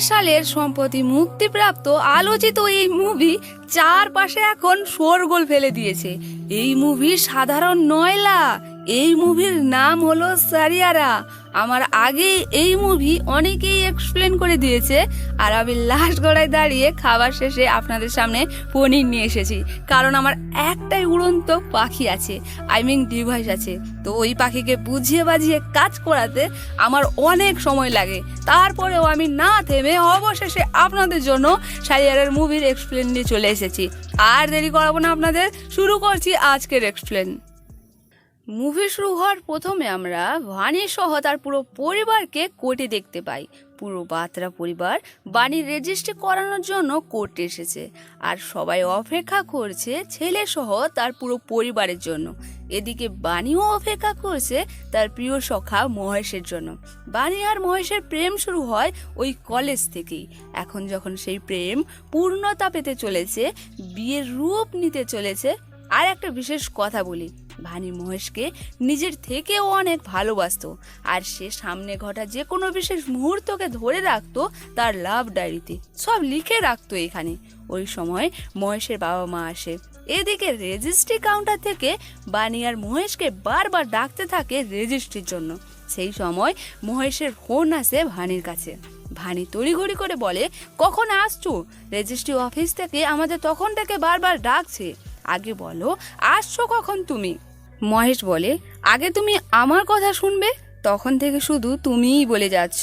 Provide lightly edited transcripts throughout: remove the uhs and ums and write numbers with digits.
সালের সম্প্রতি মুক্তিপ্রাপ্ত আলোচিত এই মুভি চারপাশে এখন শোরগোল ফেলে দিয়েছে। এই মুভি সাধারণ নয়লা, এই মুভির নাম হলো সারিয়ারা। আমার আগে এই মুভি অনেকেই এক্সপ্লেন করে দিয়েছে, আর আমি লাস্ট গড়ায় দাঁড়িয়ে খাবার শেষে আপনাদের সামনে পনির নিয়ে এসেছি। কারণ আমার একটাই উড়ন্ত পাখি আছে, ডিভাইস আছে, তো ওই পাখিকে বুঝিয়ে বাজিয়ে কাজ করাতে আমার অনেক সময় লাগে। তারপরেও আমি না থেমে অবশেষে আপনাদের জন্য সারিয়ারার মুভির এক্সপ্লেন নিয়ে চলে এসেছি। আর দেরি করাবো না, আপনাদের শুরু করছি আজকের এক্সপ্লেন। মুভি শুরু হওয়ার প্রথমে আমরা ভানি সহ তার পুরো পরিবারকে কোর্টে দেখতে পাই। পুরো বাতরা পরিবার বাণীর রেজিস্ট্রি করানোর জন্য কোর্টে এসেছে, আর সবাই অপেক্ষা করছে ছেলে সহ তার পুরো পরিবারের জন্য। এদিকে বাণীও অপেক্ষা করছে তার প্রিয় সখা মহেশের জন্য। বাণী আর মহেশের প্রেম শুরু হয় ওই কলেজ থেকেই। এখন যখন সেই প্রেম পূর্ণতা পেতে চলেছে, বিয়ের রূপ নিতে চলেছে। আর একটা বিশেষ কথা বলি, ভানি মহেশকে নিজের থেকেও অনেক ভালোবাসতো, আর সে সামনে ঘটা যে কোনো বিশেষ মুহূর্তকে ধরে রাখতো তার লাভ ডায়েরিতে, সব লিখে রাখতো এখানে। ওই সময় মহেশের বাবা মা আসে। এদিকে রেজিস্ট্রি কাউন্টার থেকে বাণী আর মহেশকে বারবার ডাকতে থাকে রেজিস্ট্রির জন্য। সেই সময় মহেশের ফোন আসে ভানির কাছে। ভানি তড়িঘড়ি করে বলে, কখন আসছো? রেজিস্ট্রি অফিস থেকে আমাদের তখন থেকে বারবার ডাকছে, আগে বলো আসছো কখন তুমি? মহেশ বলে, আগে তুমি আমার কথা শুনবে, তখন থেকে শুধু তুমিই বলে যাচ্ছ।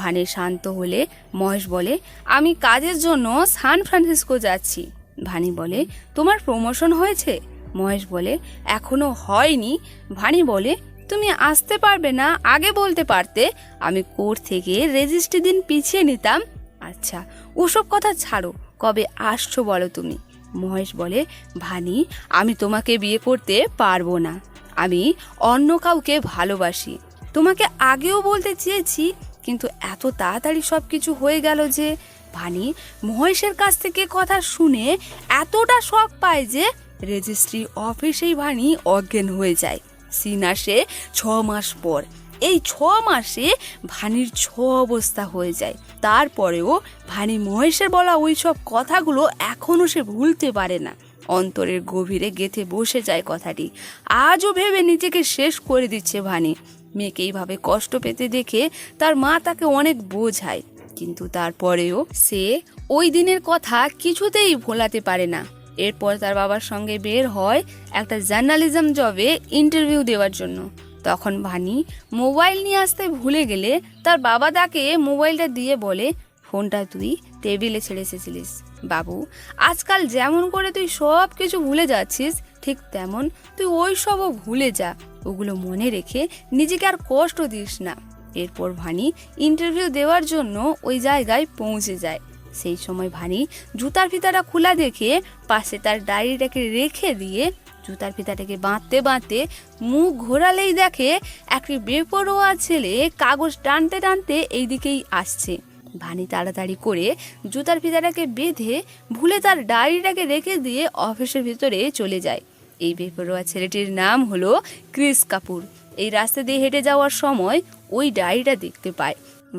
ভানি শান্ত হলে মহেশ বলে, আমি কাজের জন্য সান ফ্রান্সিসকো যাচ্ছি। ভানি বলে, তোমার প্রমোশন হয়েছে? মহেশ বলে, এখনো হয়নি। ভানি বলে, তুমি আসতে পারবে না, আগে বলতে পারতে, আমি কোর্ট থেকে রেজিস্ট্রি দিন পিছিয়ে নিতাম। আচ্ছা ওসব কথা ছাড়ো, কবে আসছো বলো তুমি? মহেশ বলে, ভানি আমি তোমাকে বিয়ে করতে পারবো না, আমি অন্য কাউকে ভালোবাসি। তোমাকে আগেও বলতে চেয়েছি, কিন্তু এত তাড়াতাড়ি সব কিছু হয়ে গেল যে। ভানি মহেশের কাছ থেকে কথা শুনে এতটা শক পায় যে রেজিস্ট্রি অফিসেই ভানি অজ্ঞান হয়ে যায়। সিন আসে 6 মাস পর। এই 6 মাসে ভানির অবস্থা হয়ে যায়। তারপরেও ভানি মহেশের বলা ওই সব কথাগুলো এখনো সে ভুলতে পারে না। অন্তরের গভীরে গেঁথে বসে যায় কথাটি। আজও ভেবে নিজেকে শেষ করে দিচ্ছে ভানি। মেয়েকে এইভাবে কষ্ট পেতে দেখে তার মা তাকে অনেক বোঝায়, কিন্তু তারপরেও সে ওই দিনের কথা কিছুতেই ভোলাতে পারে না। এরপর তার বাবার সঙ্গে বের হয় একটা জার্নালিজম জবে ইন্টারভিউ দেওয়ার জন্য। তখন ভানি মোবাইল নিয়ে আসতে ভুলে গেলে তার বাবা তাকে মোবাইলটা দিয়ে বলে, ফোনটা তুই টেবিলে ছেড়ে এসেছিলিস। বাবু, আজকাল যেমন করে তুই সব কিছু ভুলে যাচ্ছিস, ঠিক তেমন তুই ওই সবও ভুলে যা। ওগুলো মনে রেখে নিজেকে আর কষ্ট দিস না। এরপর ভানি ইন্টারভিউ দেওয়ার জন্য ওই জায়গায় পৌঁছে যায়। সেই সময় ভানি জুতার ফিতাটা খোলা দেখে পাশে তার ডায়েরিটাকে রেখে দিয়ে জুতার ফিতাটাকে বাঁধতে বাঁধতে মুখ ঘোরালেই দেখে একটি বেপরোয়া ছেলে কাগজ টানতে টানতে এই দিকেই আসছে। ভানি তাড়াতাড়ি করে জুতার ফিতাটাকে বেঁধে ভুলে তার ডায়েরিটাকে রেখে দিয়ে অফিসের ভিতরে চলে যায়। এই বেপরোয়া ছেলেটির নাম হলো ক্রিস কাপুর। এই রাস্তা দিয়ে হেঁটে যাওয়ার সময় ওই ডায়েরিটা দেখতে পায়।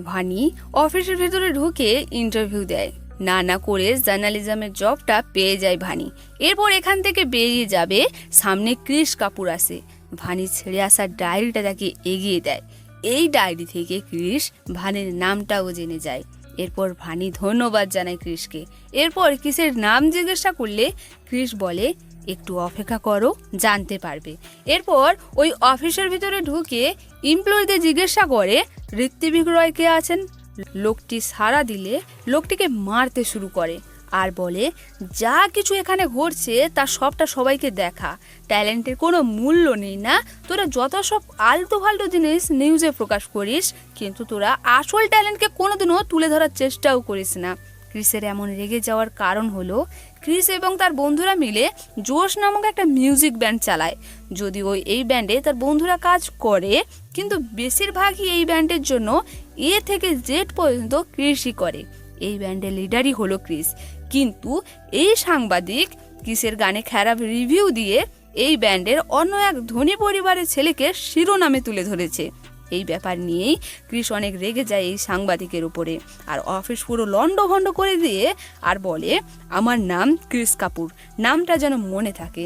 ভানি অফিসের ভিতরে ঢুকে ইন্টারভিউ দেয়। না করে জার্নালিজমের জবটা পেয়ে যায় ভানি। এরপর এখান থেকে বেরিয়ে যাবে, সামনে ক্রিস কাপুর আসে। ভানি ছেড়ে আসা ডায়েরিটা তাকে এগিয়ে দেয়। এই ডায়েরি থেকে ক্রিস ভানির নামটাও জেনে যায়। এরপর ভানি ধন্যবাদ জানায় ক্রিসকে। এরপর ক্রিসের নাম জিজ্ঞাসা করলে ক্রিস বলে, একটু অপেক্ষা করো, জানতে পারবে। এরপর ওই অফিসের ভিতরে ঢুকে এমপ্লয়ীদের জিজ্ঞাসা করে, ঋত্বিক রয় কে আছেন? লোকটি সাড়া দিলে লোকটিকে মারতে শুরু করে আর বলে, যা কিছু এখানে ঘটছে তা সবটা সবাইকে দেখা। ট্যালেন্টের কোনো মূল্য নেই না, তোরা যত সব আলতু ফালতু জিনিস নিউজে প্রকাশ করিস, কিন্তু তোরা আসল ট্যালেন্টকে কোনোদিনও তুলে ধরার চেষ্টাও করিস না। ক্রিসের এমন রেগে যাওয়ার কারণ হলো, ক্রিস এবং তার বন্ধুরা মিলে জোশ নামক একটা মিউজিক ব্যান্ড চালায়। যদিও এই ব্যান্ডে তার বন্ধুরা কাজ করে, কিন্তু বেশিরভাগই এই ব্যান্ডের জন্য এ থেকে জেড পর্যন্ত ক্রিসই করে। এই ব্যান্ডের লিডারই হলো ক্রিস। কিন্তু এই সাংবাদিক ক্রিসের গানে খারাপ রিভিউ দিয়ে এই ব্যান্ডের অন্য এক ধনী পরিবারের ছেলেকে শিরোনামে তুলে ধরেছে। এই ব্যাপার নিয়েই ক্রিস অনেক রেগে যায় এই সাংবাদিকের উপরে, আর অফিস পুরো লন্ডভন্ড করে দিয়ে আর বলে, আমার নাম ক্রিস কাপুর, নামটা যেন মনে থাকে।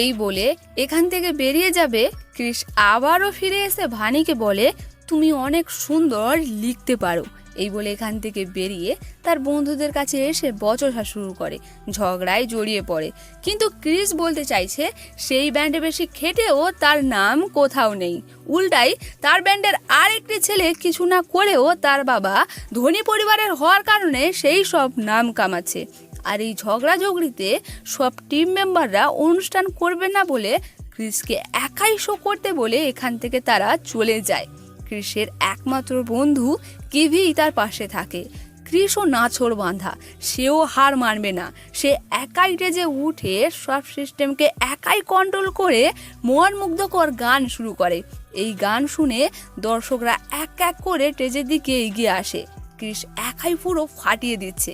এই বলে এখান থেকে বেরিয়ে যাবে। ক্রিস আবারও ফিরে এসে ভানিকে বলে, তুমি অনেক সুন্দর লিখতে পারো। এই বলে এখান থেকে বেরিয়ে তার বন্ধুদের কাছে এসে বচসা শুরু করে, ঝগড়ায় জড়িয়ে পড়ে। কিন্তু ক্রিস বলতে চাইছে সেই ব্যান্ডে বেশি খেটেও তার নাম কোথাও নেই, উল্টাই তার ব্যান্ডের আরেকটি ছেলে কিছু না করেও তার বাবা ধনী পরিবারের হওয়ার কারণে সেই সব নাম কামাচ্ছে। আর এই ঝগড়াঝগড়িতে সব টিম মেম্বাররা অনুষ্ঠান করবে না বলে ক্রিসকে একাই শো করতে বলে এখান থেকে তারা চলে যায়। ক্রিসের একমাত্র বন্ধু কিভি তার পাশে থাকে। ক্রিসও নাছোড় বাঁধা, সেও হার মানবে না। সে একাই টেজে উঠে সব সিস্টেমকে একাই কন্ট্রোল করে মন মুগ্ধকর গান শুরু করে। এই গান শুনে দর্শকরা এক এক করে টেজের দিকে এগিয়ে আসে। ক্রিস একাই পুরো ফাটিয়ে দিচ্ছে।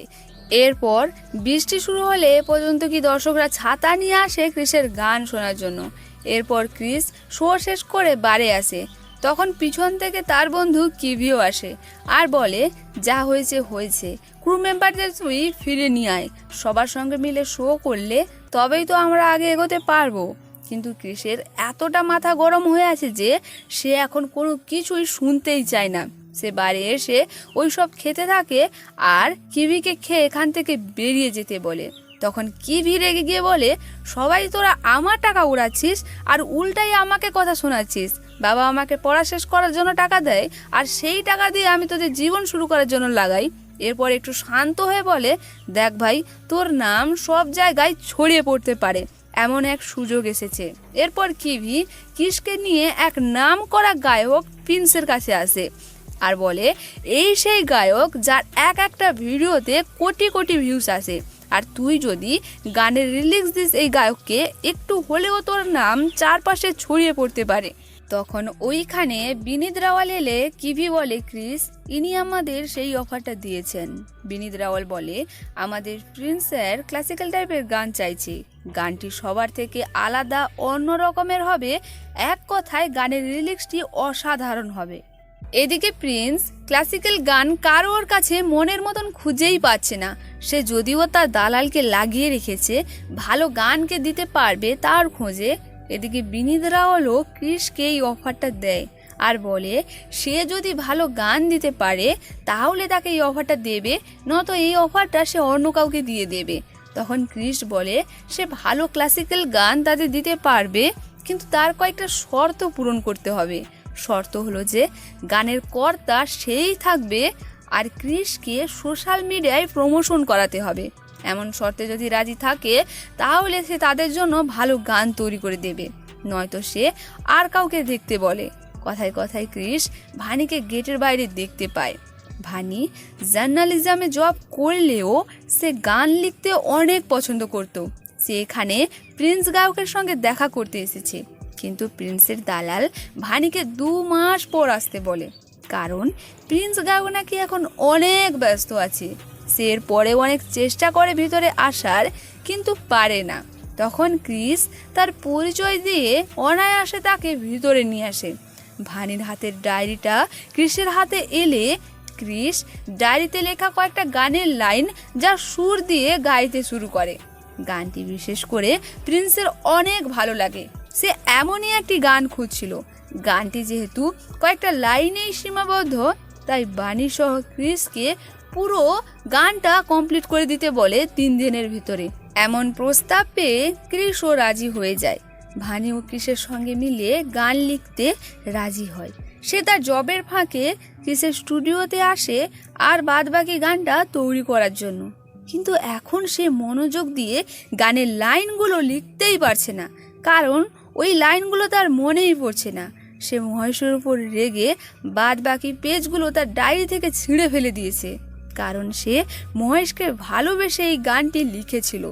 এরপর বৃষ্টি শুরু হলে এ পর্যন্ত কি দর্শকরা ছাতা নিয়ে আসে ক্রিসের গান শোনার জন্য। এরপর ক্রিস শো শেষ করে বারে আসে। তখন পিছন থেকে তার বন্ধু কিভিও আসে আর বলে, যা হয়েছে হয়েছে, ক্রু মেম্বারদের তুই ফিরে নিয়ে আয়, সবার সঙ্গে মিলে শো করলে তবেই তো আমরা আগে এগোতে পারবো। কিন্তু ক্রিসের এতটা মাথা গরম হয়ে আছে যে সে এখন কোনো কিছুই শুনতেই চায় না। সে বাড়ি এসে ওই সব খেতে থাকে আর কিভিকে খেয়ে এখান থেকে বেরিয়ে যেতে বলে। তখন কিভি রেগে গিয়ে বলে, সবাই তোরা আমার টাকা উড়াচ্ছিস আর উল্টাই আমাকে কথা শোনাচ্ছিস। বাবা আমাকে পড়া শেষ করার জন্য টাকা দেয় আর সেই টাকা দিয়ে আমি তোদের জীবন শুরু করার জন্য লাগাই। এরপর একটু শান্ত হয়ে বলে, দেখ ভাই, তোর নাম সব জায়গায় ছড়িয়ে পড়তে পারে, এমন এক সুযোগ এসেছে। এরপর কিভি ক্রিসকে নিয়ে এক নাম করা গায়ক প্রিন্সের কাছে আসে আর বলে, এই সেই গায়ক যার এক একটা ভিডিওতে কোটি কোটি ভিউজ আসে, আর তুই যদি গানের রিলিক্স দিস এই গায়ককে, একটু হলেও তোর নাম চারপাশে ছড়িয়ে পড়তে পারে। তখন ওইখানে বিনীত রাওয়াল এলে কিভি বলে, ক্রিস, ইনি আমাদের সেই অফারটা দিয়েছেন। বিনীত রাওয়াল বলে, আমাদের প্রিন্সের ক্লাসিক্যাল টাইপের গান চাইছি, গানটি সবার থেকে আলাদা অন্য রকমের হবে, এক কথায় গানের রিলিক্সটি অসাধারণ হবে। এদিকে প্রিন্স ক্লাসিক্যাল গান কারোর কাছে মনের মতন খুঁজেই পাচ্ছে না। সে যদিও তার দালালকে লাগিয়ে রেখেছে ভালো গানকে দিতে পারবে তার খোঁজে। এদিকে বিনীত রাওয়ালও ক্রিসকে এই অফারটা দেয় আর বলে, সে যদি ভালো গান দিতে পারে তাহলে তাকে এই অফারটা দেবে, নয়তো এই অফারটা সে অন্য কাউকে দিয়ে দেবে। তখন ক্রিস বলে, সে ভালো ক্লাসিক্যাল গান তাদের দিতে পারবে, কিন্তু তার কয়েকটা শর্ত পূরণ করতে হবে। শর্ত হলো যে গানের কর্তা সেই থাকবে আর ক্রিসকে সোশ্যাল মিডিয়ায় প্রমোশন করাতে হবে। এমন শর্তে যদি রাজি থাকে তাহলে সে তাদের জন্য ভালো গান তৈরি করে দেবে, নয়তো সে আর কাউকে দেখতে বলে। কথায় কথায় ক্রিস ভানিকে গেটের বাইরে দেখতে পায়। ভানি জার্নালিজমে জব করলেও সে গান লিখতে অনেক পছন্দ করত। সে এখানে প্রিন্স গায়কের সঙ্গে দেখা করতে এসেছে, কিন্তু প্রিন্সের দালাল ভানিকে 2 মাস পর আসতে বলে, কারণ প্রিন্স গায়ক নাকি এখন অনেক ব্যস্ত আছে। সে এর পরে অনেক চেষ্টা করে ভিতরে আসার, কিন্তু পারে না। তখন ক্রিস তার পরিচয় দিয়ে অনায়াসে তাকে ভিতরে নিয়ে আসে। ভানির হাতের ডায়েরিটা ক্রিসের হাতে এলে ক্রিস ডায়েরিতে লেখা কয়েকটা গানের লাইন যা সুর দিয়ে গাইতে শুরু করে। গানটি বিশেষ করে প্রিন্সের অনেক ভালো লাগে। সে এমনই একটি গান খুঁজছিল। গানটি যেহেতু কয়েকটা লাইনেই সীমাবদ্ধ, তাই বাণী সহ ক্রিসকে পুরো গানটা কমপ্লিট করে দিতে বলে 3 দিনের ভিতরে। এমন প্রস্তাব পেয়ে ক্রিসও রাজি হয়ে যায়। ভানি ও ক্রিসের সঙ্গে মিলে গান লিখতে রাজি হয়। সে তার জবের ফাঁকে ক্রিসের স্টুডিওতে আসে আর বাদবাকি গানটা তৈরি করার জন্য। কিন্তু এখন সে মনোযোগ দিয়ে গানের লাইনগুলো লিখতেই পারছে না, কারণ ওই লাইনগুলো তার মনেই পড়ছে না। সে মহেশের উপর রেগে বাদবাকি পেজগুলো তার ডায়েরি থেকে ছিঁড়ে ফেলে দিয়েছে, কারণ সে মহেশকে ভালোবেসে এই গানটি লিখেছিল।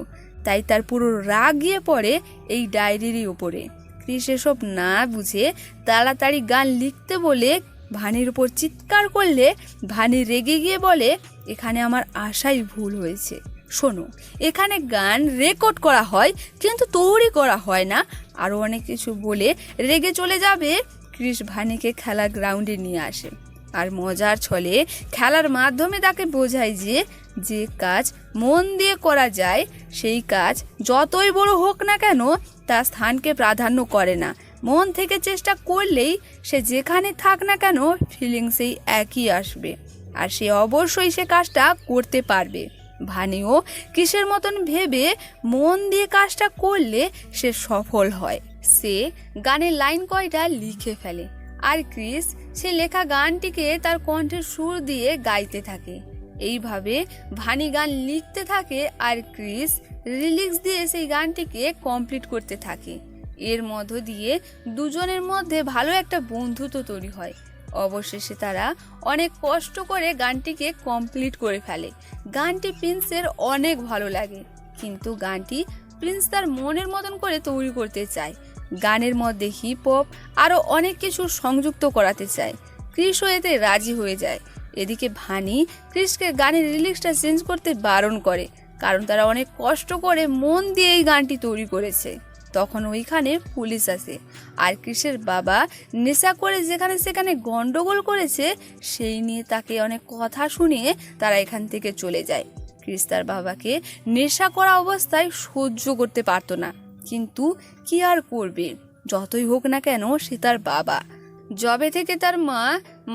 তাই তার পুরো রাগ গিয়ে পড়ে এই ডায়েরিরই উপরে। ক্রিস এসব না বুঝে তাড়াতাড়ি গান লিখতে বলে ভানির উপর চিৎকার করলে ভানি রেগে গিয়ে বলে, এখানে আমার আশাই ভুল হয়েছে। শোনো, এখানে গান রেকর্ড করা হয় কিন্তু তৈরি করা হয় না, আরও অনেক কিছু বলে রেগে চলে যাবে। ক্রিস ভানিকে খেলার গ্রাউন্ডে নিয়ে আসে আর মজার ছলে খেলার মাধ্যমে তাকে বোঝায় যে যে কাজ মন দিয়ে করা যায় সেই কাজ যতই বড় হোক না কেন তার স্থানকে প্রাধান্য করে না। মন থেকে চেষ্টা করলেই সে যেখানে থাক না কেন ফিলিংসেই একই আসবে আর সে অবশ্যই সে কাজটা করতে পারবে। ভানিও কিসের মতন ভেবে মন দিয়ে কাজটা করলে সে সফল হয়। সে গানের লাইন কয়টা লিখে ফেলে আর ক্রিস সে লেখা গানটিকে তার কণ্ঠের সুর দিয়ে গাইতে থাকে। এইভাবে ভানি গান লিখতে থাকে আর ক্রিস রিলিক্স দিয়ে সেই গানটিকে কমপ্লিট করতে থাকে। এর মধ্য দিয়ে দুজনের মধ্যে ভালো একটা বন্ধুত্ব তৈরি হয়। অবশেষে তারা অনেক কষ্ট করে গানটিকে কমপ্লিট করে ফেলে। গানটি প্রিন্সের অনেক ভালো লাগে, কিন্তু গানটি প্রিন্স তার মনের মতন করে তৈরি করতে চায়। গানের মধ্যে হিপ হপ আরও অনেক কিছু সংযুক্ত করাতে চায়। ক্রিসও এতে রাজি হয়ে যায়। এদিকে ভানি ক্রিসকে গানের লিরিক্সটা চেঞ্জ করতে বারণ করে, কারণ তারা অনেক কষ্ট করে মন দিয়ে এই গানটি তৈরি করেছে। তখন ওইখানে পুলিশ আসে আর ক্রিসের বাবা নেশা করে যেখানে সেখানে গন্ডগোল করেছে সেই নিয়ে তাকে অনেক কথা শুনিয়ে তারা এখান থেকে চলে যায়। ক্রিস তার বাবাকে নেশা করা অবস্থায় সহ্য করতে পারতো না, কিন্তু কি আর করবে, যতই হোক না কেন সে তার বাবা। যবে থেকে তার মা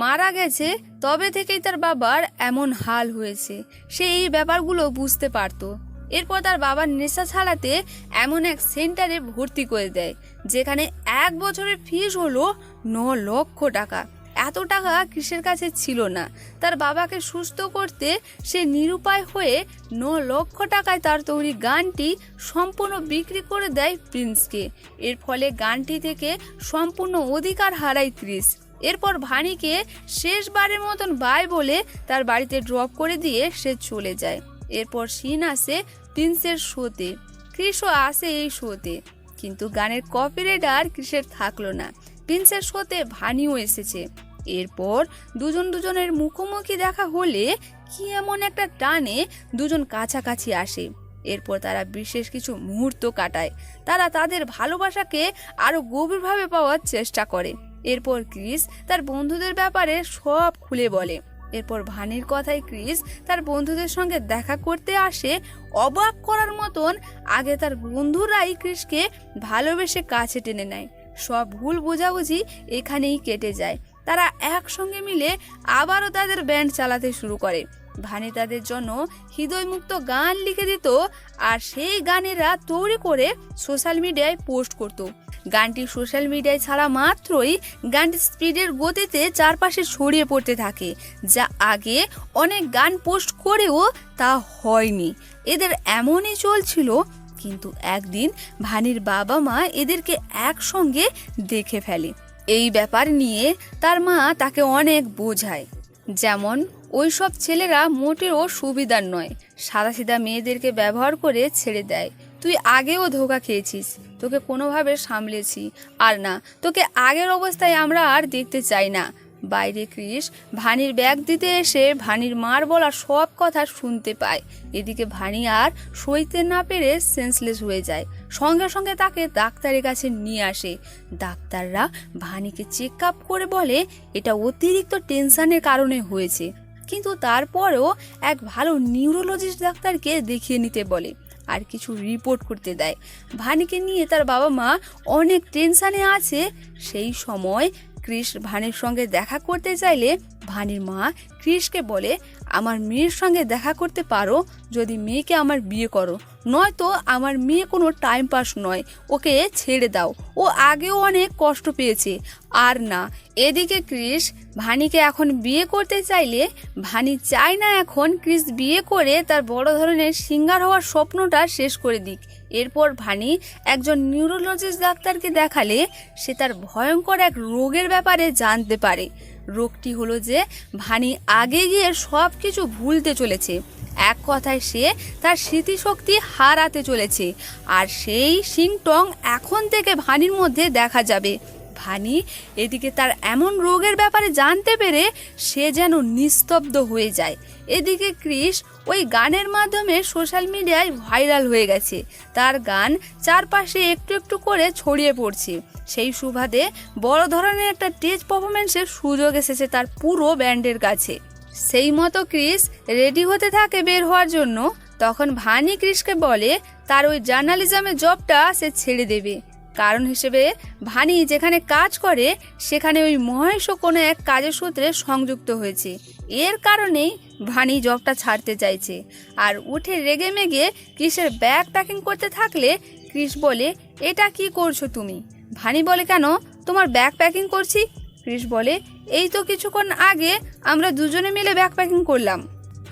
মারা গেছে তবে থেকেই তার বাবার এমন হাল হয়েছে, সে এই ব্যাপারগুলো বুঝতে পারতো। এরপর তার বাবার নেশা ছাড়াতে এমন এক সেন্টারে ভর্তি করে দেয় যেখানে 1 বছরের ফিস হলো 9 লক্ষ টাকা। এত টাকা ক্রিসের কাছে ছিল না। তার বাবাকে সুস্থ করতে সে নিরুপায় হয়ে 9 লক্ষ টাকায় তার তৈরি গানটি সম্পূর্ণ বিক্রি করে দেয় প্রিন্সকে। এর ফলে গানটি থেকে সম্পূর্ণ অধিকার হারায় ক্রিস। এরপর ভানিকে শেষবারের মতন বাই বলে তার বাড়িতে ড্রপ করে দিয়ে সে চলে যায়। এরপর সিন আসে প্রিন্সের শোতে। ক্রিসও আসে এই শোতে, কিন্তু গানের কপিরাইট আর ক্রিসের থাকলো না। প্রিন্সের শোতে ভানিও এসেছে। এরপর দুজনের মুখোমুখি দেখা হলে কি এমন একটা টানে দুজন কাছাকাছি আসে। এরপর তারা বিশেষ কিছু মুহূর্ত কাটায়। তারা তাদের ভালোবাসাকে আরো গভীরভাবে পাওয়ার চেষ্টা করে। এরপর ক্রিস তার বন্ধুদের ব্যাপারে সব খুলে বলে। এরপর ভানির কথায় ক্রিস তার বন্ধুদের সঙ্গে দেখা করতে আসে। অবাক করার মতন আগে তার বন্ধুরাই ক্রিসকে ভালোবেসে কাছে টেনে নেয়। সব ভুল বোঝাবুঝি এখানেই কেটে যায়। তারা একসঙ্গে মিলে আবারও তাদের ব্যান্ড চালাতে শুরু করে। ভানি তাদের জন্য হৃদয়মুক্ত গান লিখে দিত আর সেই গানেরা তৈরি করে সোশ্যাল মিডিয়ায় পোস্ট করত। গানটি সোশ্যাল মিডিয়ায় ছাড়া মাত্রই গানটি স্পিডের গতিতে চারপাশে ছড়িয়ে পড়তে থাকে, যা আগে অনেক গান পোস্ট করেও তা হয়নি। এদের এমনই চলছিল, কিন্তু একদিন ভানির বাবা মা এদেরকে একসঙ্গে দেখে ফেলে। এই ব্যাপার নিয়ে তার মা তাকে অনেক বোঝায়, যেমন ওইসব ছেলেরা মোটেও সুবিধার নয়, সাদাসিধা মেয়েদেরকে ব্যবহার করে ছেড়ে দেয়। তুই আগেও ধোঁকা খেয়েছিস, তোকে কোনোভাবে সামলেছি, আর না, তোকে আগের অবস্থায় আমরা আর দেখতে চাই না। বাইরে ক্রিস ভানির ব্যাগ দিতে এসে ভানির মার বলা সব কথা শুনতে পায়। এদিকে ভানি আর সইতে না পেরে সেন্সলেস হয়ে যায়। সঙ্গে সঙ্গে তাকে ডাক্তারের কাছে নিয়ে আসে। ডাক্তাররা ভানিকে চেক আপ করে বলে এটা অতিরিক্ত টেনশনের কারণে হয়েছে, কিন্তু তারপরেও এক ভালো নিউরোলজিস্ট ডাক্তারকে দেখিয়ে নিতে বলে আর কিছু রিপোর্ট করতে দেয়। ভানিকে নিয়ে তার বাবা মা অনেক টেনশনে আছে। সেই সময় ক্রিস ভানির সঙ্গে দেখা করতে চাইলে ভানির মা ক্রিসকে বলে, আমার মেয়ের সঙ্গে দেখা করতে পারো যদি মেয়েকে আমার বিয়ে করো, নয়তো আমার মেয়ে কোনো টাইম পাস নয়, ওকে ছেড়ে দাও, ও আগেও অনেক কষ্ট পেয়েছে। আর না, এদিকে ক্রিস ভানিকে এখন বিয়ে করতে চাইলে ভানি চায় না এখন ক্রিস বিয়ে করে তার বড় ধরনের সিঙ্গার হওয়ার স্বপ্নটা শেষ করে দিক। এরপর ভানি একজন নিউরোলজিস্ট ডাক্তারকে দেখালে সে তার ভয়ঙ্কর এক রোগের ব্যাপারে জানতে পারে। রোগটি হলো যে ভানি আগে গিয়ে সব কিছু ভুলতে চলেছে। এক কথায় সে তার স্মৃতিশক্তি হারাতে চলেছে, আর সেই সিমটম এখন থেকে ভানির মধ্যে দেখা যাবে। ভানি এদিকে তার এমন রোগের ব্যাপারে জানতে পেরে সে যেন নিস্তব্ধ হয়ে যায়। এদিকে ক্রিস ওই গানের মাধ্যমে সোশ্যাল মিডিয়ায় ভাইরাল হয়ে গেছে। তার গান চারপাশে একটু একটু করে ছড়িয়ে পড়ছে। সেই সুবাদে বড় ধরনের একটা স্টেজ পারফরমেন্সের সুযোগ এসেছে তার পুরো ব্যান্ডের কাছে। সেই মতো ক্রিস রেডি হতে থাকে বের হওয়ার জন্য। তখন ভানি ক্রিসকে বলে তার ওই জার্নালিজমের জবটা সে ছেড়ে দেবে। কারণ হিসেবে ভানি যেখানে কাজ করে সেখানে ওই মহেশও কোনো এক কাজের সূত্রে সংযুক্ত হয়েছে। এর কারণেই ভানি জবটা ছাড়তে চাইছে। আর উঠে রেগে মেগে ক্রিসের ব্যাগ প্যাকিং করতে থাকলে ক্রিস বলে, এটা কি করছো তুমি? ভানি বলে, কেন, তোমার ব্যাগ প্যাকিং করছি। ক্রিস বলে, এই তো কিছুক্ষণ আগে আমরা দুজনে মিলে ব্যাগ প্যাকিং করলাম।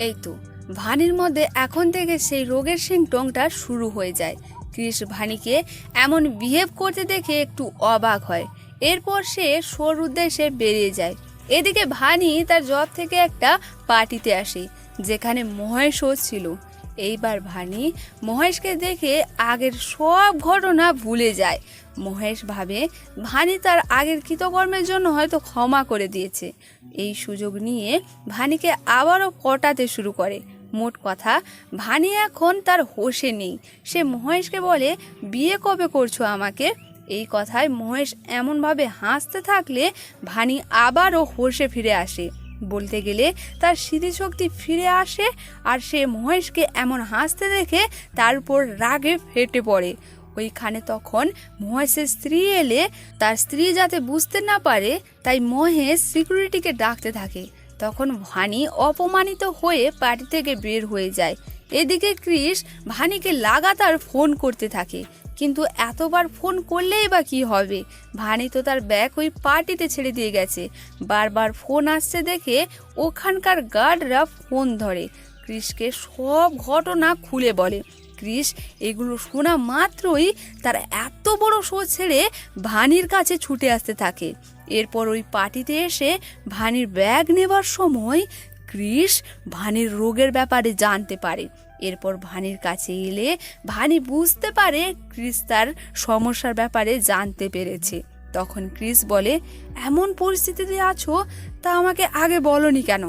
এই তো ভানির মধ্যে এখন থেকে সেই রোগের সিমটমটা শুরু হয়ে যায়। ক্রিস ভানিকে এমন বিহেভ করতে দেখে একটু অবাক হয়। এরপর সে শোর উদ্দেশ্যে বেরিয়ে যায়। এদিকে ভানি তার জব থেকে একটা পার্টিতে আসে যেখানে মহেশও ছিল। এইবার ভানি মহেশকে দেখে আগের সব ঘটনা ভুলে যায়। মহেশ ভাবে ভানি তার আগের কৃতকর্মের জন্য হয়তো ক্ষমা করে দিয়েছে। এই সুযোগ নিয়ে ভানিকে আবারও পটাতে শুরু করে। মোট কথা, ভানি এখন তার হোশে নেই। সে মহেশকে বলে, বিয়ে কবে করছো আমাকে? এই কথায় মহেশ এমনভাবে হাসতে থাকলে ভানি আবারও হোশে ফিরে আসে। বলতে গেলে তার স্মৃতিশক্তি ফিরে আসে। আর সে মহেশকে এমন হাসতে দেখে তার উপর রাগে ফেটে পড়ে। ওইখানে তখন মহেশের স্ত্রী এলে তার স্ত্রী যাতে বুঝতে না পারে তাই মহেশ সিকিউরিটিকে ডাকতে থাকে। তখন ভানি অপমানিত হয়ে পার্টি থেকে বের হয়ে যায়। এদিকে ক্রিস ভানিকে লাগাতার ফোন করতে থাকে, কিন্তু এতবার ফোন করলেই বা কি হবে? ভানি তো তার ব্যাগ ওই পার্টিতে ছেড়ে দিয়ে গেছে। বারবার ফোন আসছে দেখে ওখানকার গার্ডরা ফোন ধরে ক্রিসকে সব ঘটনা খুলে বলে। ক্রিস এগুলো শোনা মাত্রই তার এত বড় শো ছেড়ে ভানির কাছে ছুটে আসতে থাকে। এরপর ওই পার্টিতে এসে ভানির ব্যাগ নেবার সময় ক্রিস ভানির রোগের ব্যাপারে জানতে পারে। এরপর ভানির কাছে এলে ভানি বুঝতে পারে ক্রিস তার সমস্যার ব্যাপারে জানতে পেরেছে। তখন ক্রিস বলে, এমন পরিস্থিতিতে আছো তা আমাকে আগে বলনি কেন?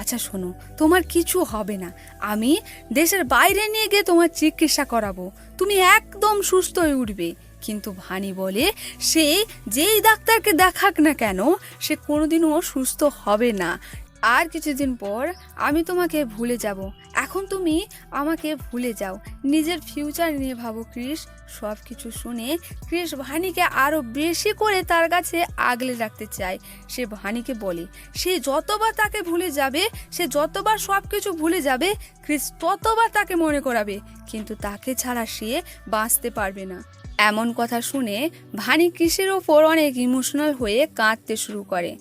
আচ্ছা শোনো, তোমার কিছু হবে না, আমি দেশের বাইরে নিয়ে গিয়ে তোমার চিকিৎসা করাবো, তুমি একদম সুস্থ হয়ে উঠবে। কিন্তু ভানি বলে, সে যেই ডাক্তারকে দেখাক না কেন সে কোনোদিনও সুস্থ হবে না। আর কিছুদিন পর আমি তোমাকে ভুলে যাব, এখন তুমি আমাকে ভুলে যাও, নিজের ফিউচার নিয়ে ভাবো। ক্রিস সব কিছু শুনে ক্রিস ভানিকে আরো বেশি করে তার কাছে আগলে রাখতে চায়। সে ভানিকে বলে, সে যতবার তাকে ভুলে যাবে, সে যতবার সব কিছু ভুলে যাবে, ক্রিস ততবার তাকে মনে করাবে, কিন্তু তাকে ছাড়া সে বাঁচতে পারবে না। এমন কথা শুনে ভানি ক্রিসের ওপর অনেক ইমোশনাল হয়ে কাঁদতে শুরু করে।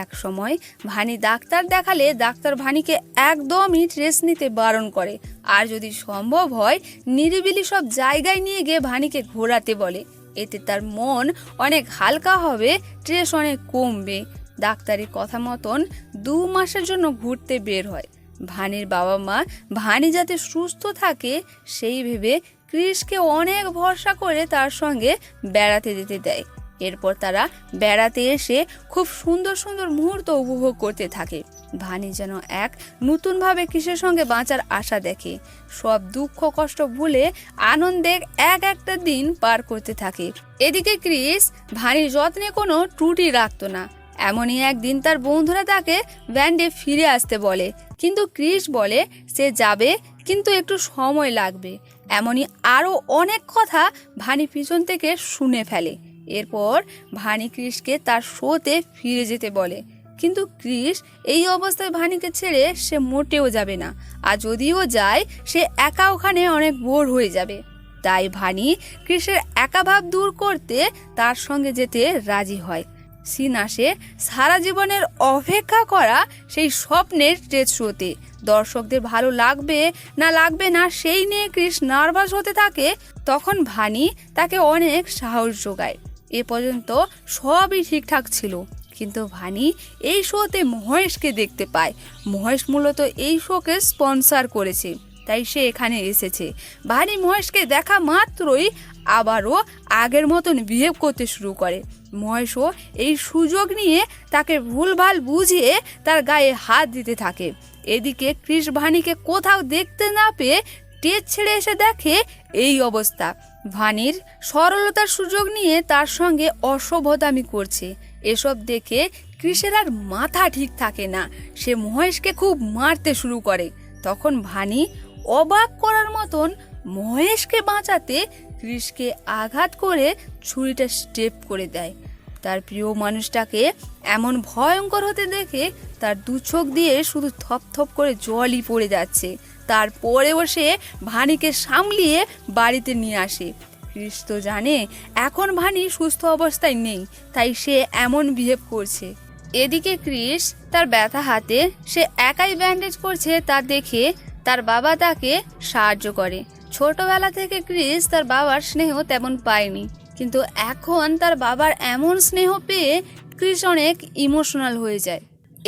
এক সময় ভানি ডাক্তার দেখালে ডাক্তার ভানিকে একদমই স্ট্রেস নিতে বারণ করে, আর যদি সম্ভব হয় নিরিবিলি সব জায়গায় নিয়ে গিয়ে ভানিকে ঘোরাতে বলে। এতে তার মন অনেক হালকা হবে, স্ট্রেস অনেক কমবে। ডাক্তারের কথা মতন 2 মাসের জন্য ঘুরতে বের হয়। ভানির বাবা মা ভানি যাতে সুস্থ থাকে সেই ভেবে ক্রিসকে অনেক ভরসা করে তার সঙ্গে বেড়াতে যেতে দেয়। এরপর তারা বেড়াতে এসে খুব সুন্দর সুন্দর মুহূর্ত উপভোগ করতে থাকে। ভানি যেন এক নতুনভাবে ক্রিসের সঙ্গে বাঁচার আশা দেখে। সব দুঃখ কষ্ট ভুলে আনন্দে এক একটা দিন পার করতে থাকে। এদিকে ক্রিস ভানির যত্নে কোনো ত্রুটি রাখতো না। এমনই একদিন তার বন্ধুরা তাকে ব্যান্ডে ফিরে আসতে বলে, কিন্তু ক্রিস বলে সে যাবে, কিন্তু একটু সময় লাগবে। এমনই আরও অনেক কথা ভানি পিছন থেকে শুনে ফেলে। এরপর ভানি ক্রিসকে তার শোতে ফিরে যেতে বলে, কিন্তু ক্রিস এই অবস্থায় ভানিকে ছেড়ে সে মোটেও যাবে না। আর যদিও যায় সে একা ওখানে অনেক বোর হয়ে যাবে। তাই ভানি ক্রিসের একা ভাব দূর করতে তার সঙ্গে যেতে রাজি হয়। সিন আসে সারা জীবনের অপেক্ষা করা সেই স্বপ্নের স্টেজ শোতে। দর্শকদের ভালো লাগবে না সেই নিয়ে ক্রিস নার্ভাস হতে থাকে। তখন ভানি তাকে অনেক সাহস যোগায়। এ পর্যন্ত সবই ঠিকঠাক ছিল, কিন্তু ভানি এই শোতে মহেশকে দেখতে পায়। মহেশ মূলত এই শোকে স্পন্সর করেছে, তাই সে এখানে এসেছে। ভানি মহেশকে দেখা মাত্রই আবারও আগের মতন বিহেভ করতে শুরু করে। মহেশও এই সুযোগ নিয়ে তাকে ভুলভাল বুঝিয়ে তার গায়ে হাত দিতে থাকে। এদিকে কৃষ ভানিকে কোথাও দেখতে না পেয়ে স্টেজ ছেড়ে এসে দেখে এই অবস্থা। ভানির সরলতার সুযোগ নিয়ে তার সঙ্গে অসভ্যতামি করছে। এসব দেখে কৃষের আর মাথা ঠিক থাকে না, সে মহেশকে খুব মারতে শুরু করে। তখন ভানি অবাক করার মতন মহেশকে বাঁচাতে কৃষকে আঘাত করে ছুরিটা স্টেপ করে দেয়। তার প্রিয় মানুষটাকে এমন ভয়ঙ্কর হতে দেখে তার দু চোখ দিয়ে শুধু থপথপ করে জলই পড়ে যাচ্ছে। তারপরেও সে ভানিকে সামলিয়ে বাড়িতে নিয়ে আসে। কৃষ তো জানে এখন ভানি সুস্থ অবস্থায় নেই, তাই সে এমন বিহেভ করছে। এদিকে কৃষ তার ব্যথা হাতে সে একাই ব্যান্ডেজ করছে তা দেখে তার বাবা তাকে সাহায্য করে। ছোটবেলা থেকে কৃষ তার বাবার স্নেহ তেমন পায়নি, কিন্তু এখন তার বাবার এমন স্নেহ পেয়ে কৃষ অনেক ইমোশনাল হয়ে যায়।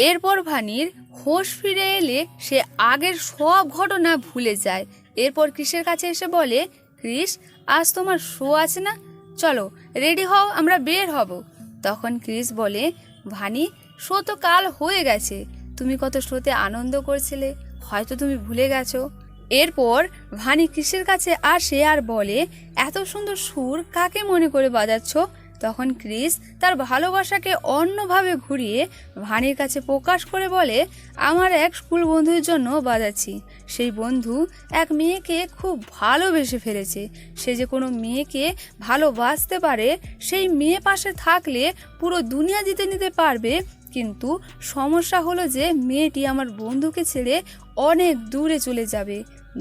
এরপর ভানির হোশ ফিরে এলে সে আগের সব ঘটনা ভুলে যায়। এরপর কৃষের কাছে এসে বলে, কৃষ, আজ তোমার শো আছে না, চলো রেডি হও, আমরা বের হব। তখন কৃষ বলে, ভানি, শো তো কাল হয়ে গেছে, তুমি কত শোতে আনন্দ করছিলে, হয়তো তুমি ভুলে গেছো। এরপর ভানি কৃষের কাছে আসে আর বলে, এত সুন্দর সুর কাকে মনে করে বাজাচ্ছ? তখন কৃষ তার ভালোবাসাকে অন্যভাবে ঘুরিয়ে ভানির কাছে প্রকাশ করে বলে, আমার এক স্কুল বন্ধুর জন্য বাজাচ্ছি। সেই বন্ধু এক মেয়েকে খুব ভালোবেসে ফেলেছে। সে যে কোনো মেয়েকে ভালোবাসতে পারে, সেই মেয়ে পাশে থাকলে পুরো দুনিয়া জিতে নিতে পারবে। কিন্তু সমস্যা হলো যে মেয়েটি আমার বন্ধুকে ছেড়ে অনেক দূরে চলে যাবে,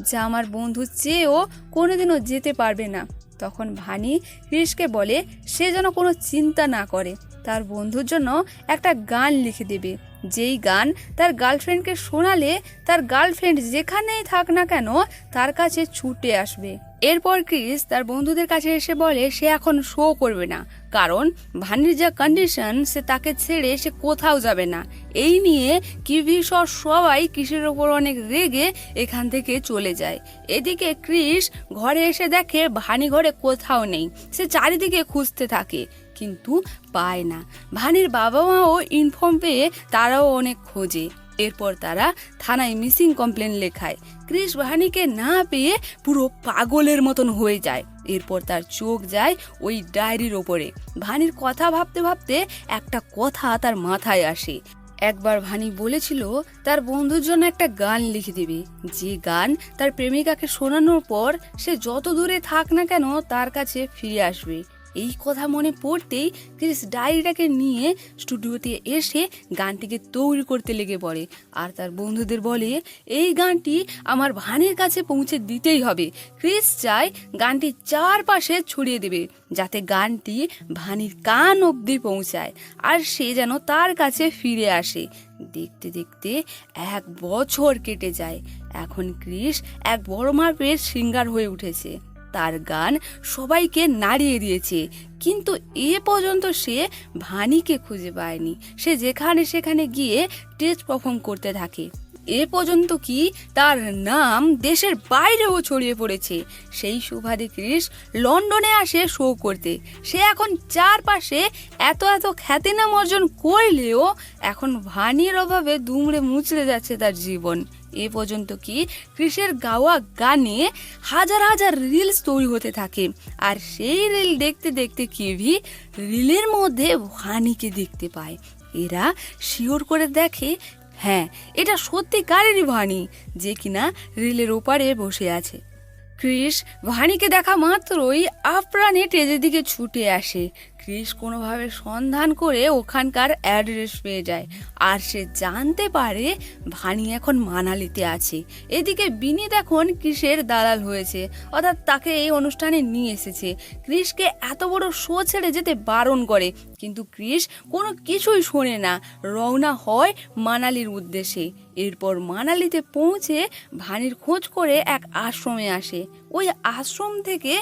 যা আমার বন্ধু চেয়েও কোনোদিনও যেতে পারবে না। তখন ভানি কৃষকে বলে সে যেন কোনো চিন্তা না করে, তার বন্ধুর জন্য একটা গান লিখে দেবে, যেই গান তার গার্লফ্রেন্ডকে শোনালে তার গার্লফ্রেন্ড যেখানেই থাক না কেন তার কাছে ছুটে আসবে। এরপর কৃষ তার বন্ধুদের কাছে এসে বলে সে এখন শো করবে না, কারণ ভানির যা কন্ডিশন, সে তাকে ছেড়ে সে কোথাও যাবে না। এই নিয়ে কিভি সবাই কৃষের ওপর অনেক রেগে এখান থেকে চলে যায়। এদিকে কৃষ ঘরে এসে দেখে ভানি ঘরে কোথাও নেই। সে চারিদিকে খুঁজতে থাকে কিন্তু পায় না। ভানির বাবা মাও ইনফর্ম পেয়ে তারাও অনেক খোঁজে। এরপর তারা থানায় মিসিং কমপ্লেন লেখায়। কৃষ ভানিকে না পেয়ে পুরো পাগলের মতন হয়ে যায়। এরপর তার চোখ যায় ওই ডায়েরির ওপরে। ভানির কথা ভাবতে ভাবতে একটা কথা তার মাথায় আসে। একবার ভানি বলেছিল তার বন্ধুর জন্য একটা গান লিখে দেবে, যে গান তার প্রেমিকাকে শোনানোর পর সে যত দূরে থাক না কেন তার কাছে ফিরে আসবে। এই কথা মনে পড়তেই কৃষ ডায়েরিটাকে নিয়ে স্টুডিওতে এসে গানটিকে তৈরি করতে লেগে পড়ে আর তার বন্ধুদের বলে, এই গানটি আমার ভানির কাছে পৌঁছে দিতেই হবে। কৃষ চায় গানটি চারপাশে ছড়িয়ে দেবে, যাতে গানটি ভানির কান অবধি পৌঁছায় আর সে যেন তার কাছে ফিরে আসে। দেখতে দেখতে 1 বছর কেটে যায়। এখন কৃষ এক বড় মাপের সিঙ্গার হয়ে উঠেছে। তার গান সবাইকে নাড়িয়ে দিয়েছে, কিন্তু এ পর্যন্ত সে ভানিকে খুঁজে পায়নি। সে যেখানে সেখানে গিয়ে স্টেজ পারফর্ম করতে থাকে। এ পর্যন্ত কি তার নাম দেশের বাইরেও ছড়িয়ে পড়েছে। সেই সুবাদে কৃষ লন্ডনে আসে শো করতে। সে এখন চারপাশে এত খ্যাতিনাম অর্জন করলেও এখন ভানির অভাবে দুমড়ে মুচড়ে যাচ্ছে তার জীবন। এ পর্যন্ত কি কৃষের গাওয়া গানে হাজার হাজার রিলস তৈরি হতে থাকে, আর সেই রিল দেখতে দেখতে কিভি রিলের মধ্যে ভানিকে দেখতে পায়। এরা শিওর করে দেখে, হ্যাঁ, এটা সত্যিকারেরই ভানি, যে কিনা রিলের ওপারে বসে আছে। কৃষ ভানিকে দেখা মাত্রই আপ্রাণে স্টেজের দিকে ছুটে আসে। কৃষ কোনোভাবে সন্ধান করে ওখানকার অ্যাড্রেস পেয়ে যায় আর সে জানতে পারে ভানি এখন মানালিতে আছে। এদিকে বিনীত এখন কৃষের দালাল হয়েছে, অর্থাৎ তাকে এই অনুষ্ঠানে নিয়ে এসেছে। কৃষকে এত বড় শো ছেড়ে যেতে বারণ করে, কিন্তু কৃষ কোনো কিছুই শোনে না, রওনা হয় মানালির উদ্দেশ্যে। এরপর মানালিতে পৌঁছে ভানির খোঁজ করে এক আশ্রমে আসে। ওই আশ্রম থেকে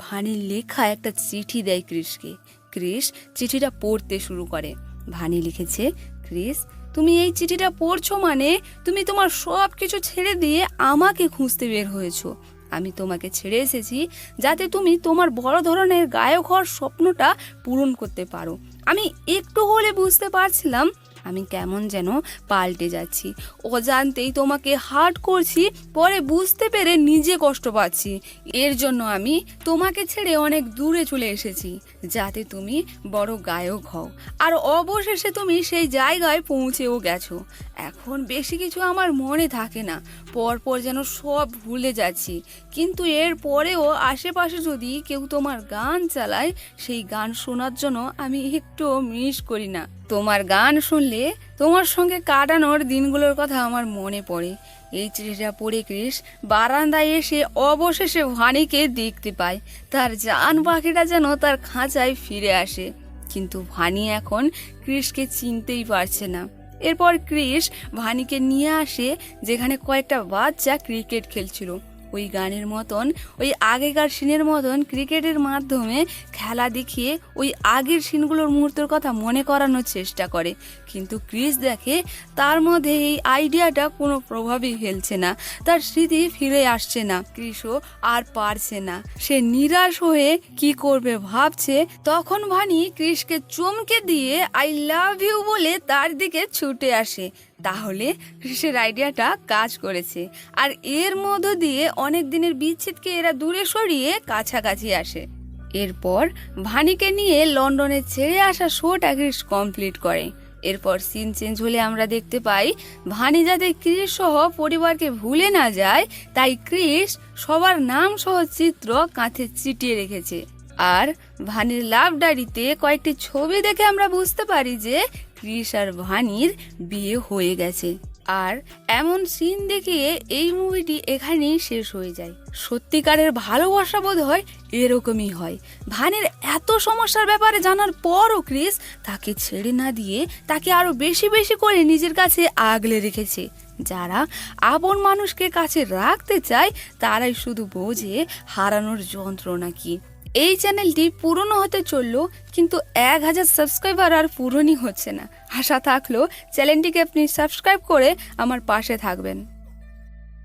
ভানির লেখা একটা চিঠি দেয় কৃষকে। কৃষ চিঠিটা পড়তে শুরু করে। ভানি লিখেছে, কৃষ, তুমি এই চিঠিটা পড়ছো মানে তুমি তোমার সব কিছু ছেড়ে দিয়ে আমাকে খুঁজতে বের হয়েছো। আমি তোমাকে ছেড়ে এসেছি যাতে তুমি তোমার বড় ধরনের গায়ক হওয়ার স্বপ্নটা পূরণ করতে পারো। আমি একটু হলে বুঝতে পারছিলাম আমি কেমন যেন পাল্টে যাচ্ছি। অজান্তেই তোমাকে হার্ট করছি, পরে বুঝতে পেরে নিজে কষ্ট পাচ্ছি। এর জন্য আমি তোমাকে ছেড়ে অনেক দূরে চলে এসেছি যাতে তুমি বড় গায়ক হও। আর অবশেষে তুমি সেই জায়গায় পৌঁছেও গেছো। এখন বেশি কিছু আমার মনে থাকে না, পরপর যেন সব ভুলে যাচ্ছি। কিন্তু এর পরেও আশেপাশে যদি কেউ তোমার গান চালায়, সেই গান শোনার জন্য আমি একটু মিস করি না। তোমার গান শুনলে তোমার সঙ্গে কাটানোর দিনগুলোর কথা আমার মনে পড়ে। এই চিঠিটা পড়ে ক্রিস বারান্দায় এসে অবশেষে ভানিকে দেখতে পায়। তার জান পাখিটা যেন তার খাঁচায় ফিরে আসে। কিন্তু ভানি এখন ক্রিসকে চিনতেই পারছে না। এরপর ক্রিস ভানিকে নিয়ে আসে যেখানে কয়েকটা বাচ্চা ক্রিকেট খেলছিল। ওই গানের মতন, ওই আগেকার সিনের মতন ক্রিকেটের মাধ্যমে খেলা দেখিয়ে ওই আগের সিনগুলোর মুহূর্তের কথা মনে করানোর চেষ্টা করে। কিন্তু ক্রিস দেখে তার মধ্যে এই আইডিয়াটা কোনো প্রভাবই ফেলছে না, তার স্মৃতি ফিরে আসছে না। ক্রিসও আর পারছে না, সে নিরাশ হয়ে কি করবে ভাবছে। তখন ভানি ক্রিসকে চমকে দিয়ে আই লাভ ইউ বলে তার দিকে ছুটে আসে। তাহলে ক্রিসের আইডিয়াটা কাজ করেছে, আর এর মধ্য দিয়ে অনেক দিনের বিচ্ছেদকে এরা দূরে সরিয়ে কাছাকাছি আসে। এরপর ভানিকে নিয়ে লন্ডনে ছেড়ে আসা শোটা ক্রিস কমপ্লিট করে। এরপর সিন চেঞ্জ হলে আমরা দেখতে পাই ভানি যাতে ক্রিস সহ পরিবারকে ভুলে না যায়, তাই ক্রিস সবার নাম সহ চিত্র কাঁথে চিটিয়ে রেখেছে। আর ভানির লাভ ডায়েরিতে কয়েকটি ছবি দেখে আমরা বুঝতে পারি যে ক্রিস আর ভানির বিয়ে হয়ে গেছে। আর এমন সিন দেখিয়ে এই মুভিটি এখানেই শেষ হয়ে যায়। সত্যিকারের ভালোবাসা বোধ হয় এরকমই হয়। ভানির এত সমস্যার ব্যাপারে জানার পরও ক্রিস তাকে ছেড়ে না দিয়ে তাকে আরো বেশি বেশি করে নিজের কাছে আগলে রেখেছে। যারা আপন মানুষকে কাছে রাখতে চায় তারাই শুধু বোঝে হারানোর যন্ত্রণা কি। এই চ্যানেলটি পুরনো হতে চললো, কিন্তু 1000 সাবস্ক্রাইবার আর পূরণই হচ্ছে না। আশা থাকলো চ্যানেলটিকে আপনি সাবস্ক্রাইব করে আমার পাশে থাকবেন।